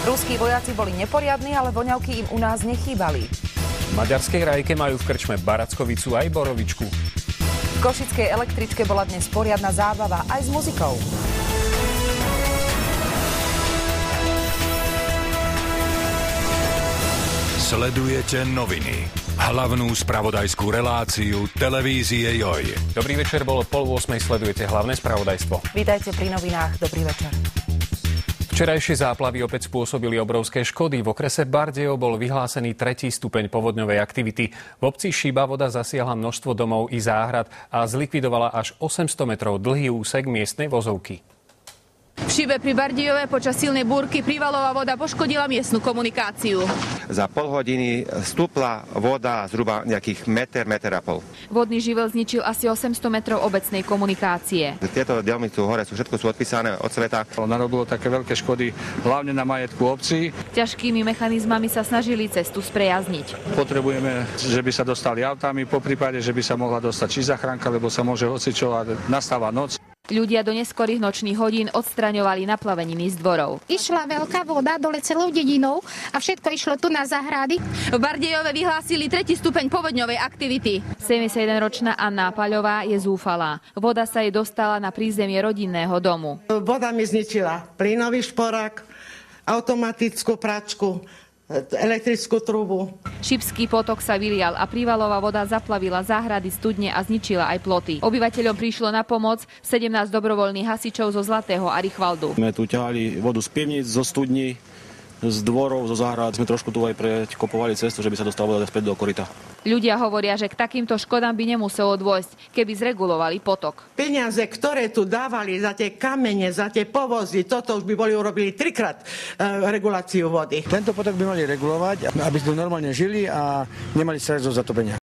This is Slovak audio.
Ruskí vojaci boli neporiadni, ale voňavky im u nás nechýbali. V maďarskej Rajke majú v krčme barackovicu aj borovičku. V košickej električke bola dnes poriadna zábava aj s muzikou. Sledujete noviny. Hlavnú spravodajskú reláciu televízie JOJ. Dobrý večer, bolo 7:30, sledujete hlavné spravodajstvo. Vítajte pri novinách, dobrý večer. Včerajšie záplavy opäť spôsobili obrovské škody. V okrese Bardejov bol vyhlásený 3. stupeň povodňovej aktivity. V obci Šiba voda zasiahla množstvo domov i záhrad a zlikvidovala až 800 metrov dlhý úsek miestnej vozovky. V Šibe pri Bardejove počas silnej búrky prívalová voda poškodila miestnu komunikáciu. Za pol hodiny stúpla voda zhruba nejakých meter a pol. Vodný živel zničil asi 800 metrov obecnej komunikácie. Tieto dielmy tu hore všetko sú odpísané od sveta. Narobilo také veľké škody, hlavne na majetku obcí. Ťažkými mechanizmami sa snažili cestu sprejazniť. Potrebujeme, že by sa dostali autami, po prípade, že by sa mohla dostať či zachránka, lebo sa môže hocičo a nastáva noc. Ľudia do neskorých nočných hodín odstraňovali naplaveniny z dvorov. Išla veľká voda dole celou dedinou a všetko išlo tu na záhrady. V Bardejove vyhlásili 3. stupeň povodňovej aktivity. 71-ročná Anna Paľová je zúfalá. Voda sa jej dostala na prízemie rodinného domu. Voda mi zničila plynový šporák, automatickú pračku, elektrickú trubu. Šibský potok sa vylial a prívalová voda zaplavila záhrady, studne a zničila aj ploty. Obyvateľom prišlo na pomoc 17 dobrovoľných hasičov zo Zlatého a Richvaldu. My tu ťahali vodu z pivníc, zo studní, z dvorov, zo záhrad. Sme trošku tu aj prekopovali cestu, že by sa dostala voda späť do koryta. Ľudia hovoria, že k takýmto škodám by nemuselo dôjsť, keby zregulovali potok. Peniaze, ktoré tu dávali za tie kamene, za tie povozy, toto už by boli urobili 3-krát reguláciu vody. Tento potok by mali regulovať, aby sme normálne žili a nemali stres zo zatopenia.